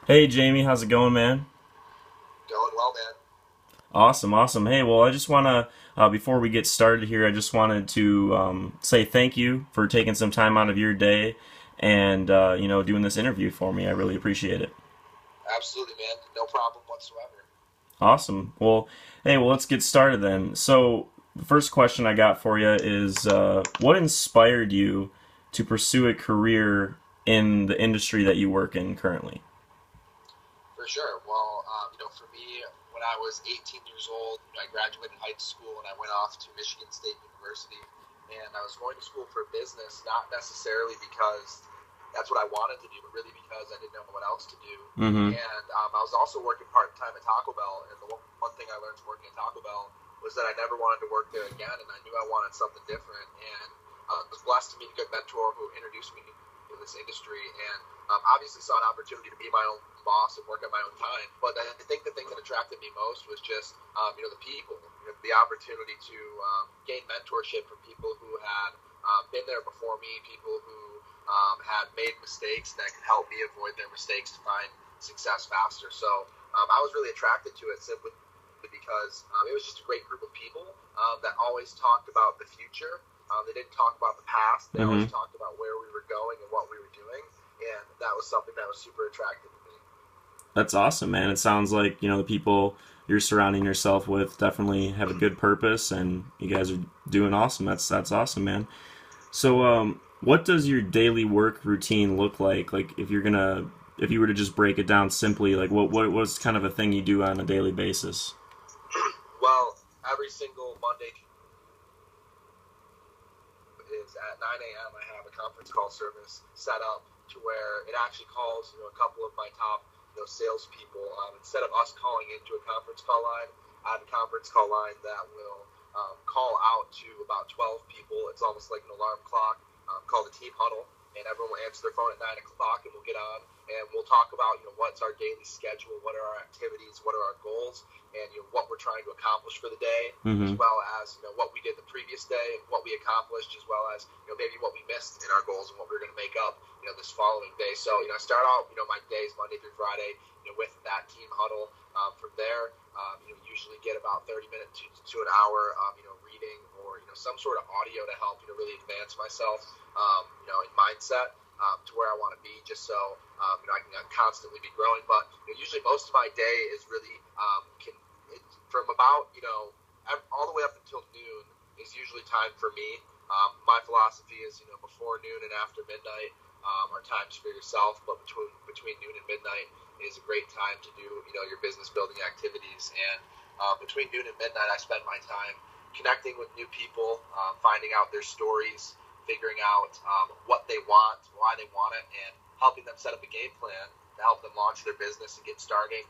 Hey Jamie, how's it going, man? Going well, man. Awesome, awesome. Hey, well, I just want to, before we get started here, I just wanted to say thank you for taking some time out of your day and, doing this interview for me. I really appreciate it. Absolutely, man. No problem whatsoever. Awesome. Well, hey, well, let's get started then. So, the first question I got for you is what inspired you to pursue a career in the industry that you work in currently? For sure. Well, for me, when I was 18 years old, I graduated high school and I went off to Michigan State University. And I was going to school for business, not necessarily because that's what I wanted to do, but really because I didn't know what else to do. Mm-hmm. And I was also working part time at Taco Bell. And the one thing I learned from working at Taco Bell was that I never wanted to work there again. And I knew I wanted something different. And I was blessed to meet a good mentor who introduced me to this industry. And obviously saw an opportunity to be my own boss and work at my own time. But I think the thing that attracted me most was just the people, the opportunity to gain mentorship from people who had been there before me, people who had made mistakes that could help me avoid their mistakes to find success faster. So I was really attracted to it simply because it was just a great group of people that always talked about the future. They didn't talk about the past. They always Mm-hmm. talked about where we were going and what we were doing, and that was something that was super attractive to me. That's awesome, man. It sounds like, the people you're surrounding yourself with definitely have a good purpose and you guys are doing awesome. That's awesome, man. So, what does your daily work routine look like? Like if you were to just break it down simply, like what's kind of a thing you do on a daily basis? Well, every single Monday is at 9 a.m. I have a conference call service set up to where it actually calls a couple of my top salespeople. Instead of us calling into a conference call line, I have a conference call line that will call out to about 12 people. It's almost like an alarm clock called a team huddle, and everyone will answer their phone at 9 o'clock, and we'll get on and we'll talk about what's our daily schedule, what are our activities, what are our goals, and what we're trying to accomplish for the day, as Mm-hmm. well as what we did the previous day and what we accomplished, as well as maybe what we missed in our goals and what we're going to make up this following day. So I start out my days Monday through Friday with that team huddle. From there, usually get about 30 minutes to an hour, reading or some sort of audio to help really advance myself, in mindset to where I want to be, just so I can constantly be growing. But usually most of my day is really from about all the way up until noon is usually time for me. My philosophy is before noon and after midnight are times for yourself, but between noon and midnight is a great time to do your business building activities. And between noon and midnight, I spend my time connecting with new people, finding out their stories, figuring out what they want, why they want it, and helping them set up a game plan to help them launch their business and get starting,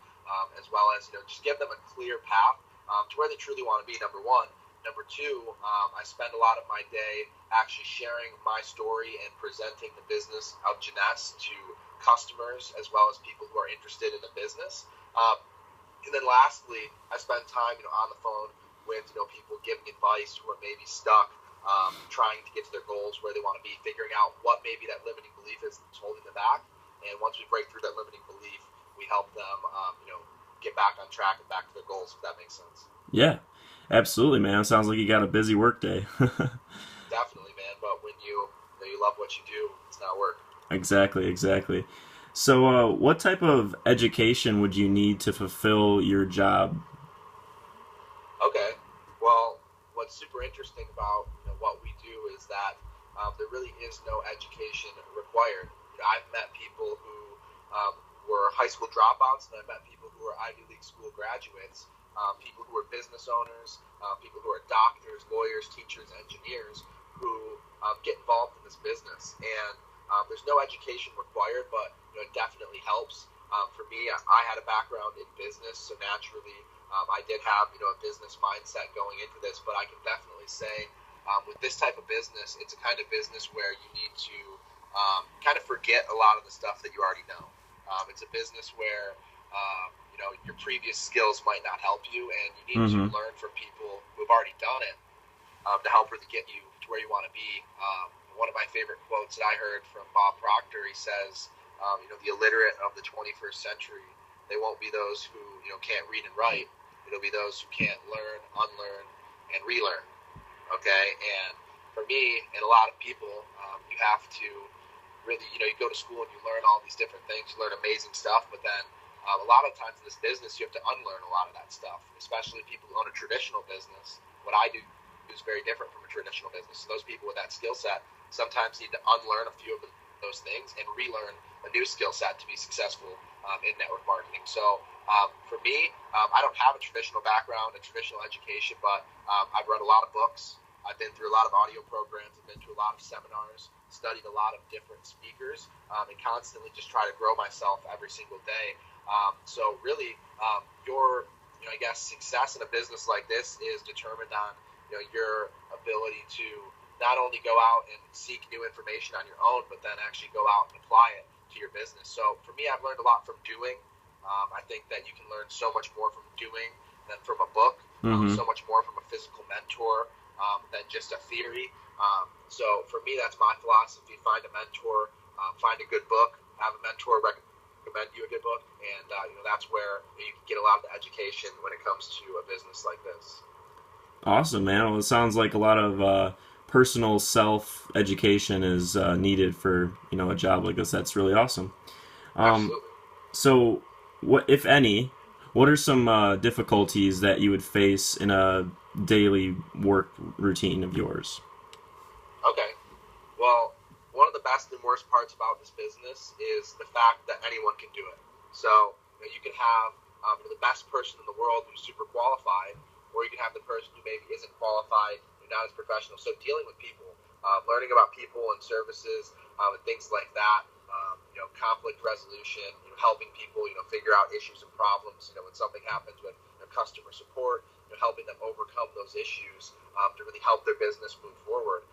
as well as just give them a clear path to where they truly want to be. Number one. Number two, I spend a lot of my day actually sharing my story and presenting the business of Jeunesse to customers as well as people who are interested in the business. And then lastly, I spend time on the phone with people giving advice who are maybe stuck, trying to get to their goals where they want to be, figuring out what maybe that limiting belief is that's holding them back. And once we break through that limiting belief, we help them, get back on track and back to their goals. If that makes sense. Yeah, absolutely, man. It sounds like you got a busy work day. Definitely, man. But when you love what you do, it's not work. Exactly, exactly. So, what type of education would you need to fulfill your job? Okay. Well, what's super interesting about what we do is that there really is no education required. I've met people who were high school dropouts, and I've met people who are Ivy League school graduates, people who are business owners, people who are doctors, lawyers, teachers, engineers, who get involved in this business. And there's no education required, but it definitely helps. For me, I had a background in business, so naturally I did have a business mindset going into this. But I can definitely say with this type of business, it's a kind of business where you need to kind of forget a lot of the stuff that you already know. It's a business where your previous skills might not help you, and you need to Mm-hmm. learn from people who have already done it to help really get you to where you want to be. One of my favorite quotes that I heard from Bob Proctor, he says, the illiterate of the 21st century. They won't be those who can't read and write. It'll be those who can't learn, unlearn, and relearn. Okay, and for me and a lot of people, you have to really, you go to school and you learn all these different things, you learn amazing stuff, but then a lot of times in this business, you have to unlearn a lot of that stuff, especially people who own a traditional business. What I do is very different from a traditional business. So those people with that skill set sometimes need to unlearn a few of those things and relearn a new skill set to be successful in network marketing. So for me, I don't have a traditional background, a traditional education, but I've read a lot of books. I've been through a lot of audio programs. I've been to a lot of seminars, studied a lot of different speakers, and constantly just try to grow myself every single day. So really, your I guess success in a business like this is determined on your ability to not only go out and seek new information on your own, but then actually go out and apply it to your business. So for me, I've learned a lot from doing. I think that you can learn so much more from doing than from a book, so much more from a physical mentor than just a theory. So for me, that's my philosophy. Find a mentor, find a good book, have a mentor recommend you a good book, and that's where you can get a lot of the education when it comes to a business like this. Awesome, man. Well, it sounds like a lot of personal self-education is needed for a job like this. That's really awesome. Absolutely. So, what, if any, what are some difficulties that you would face in a daily work routine of yours? Okay. Well, one of the best and worst parts about this business is the fact that anyone can do it. So you can have the best person in the world who's super qualified, or you can have the person who maybe isn't qualified, who's not as professional. So dealing with people, learning about people and services and things like that, conflict resolution, helping people, figure out issues and problems, when something happens with customer support, helping them overcome those issues to really help their business move forward.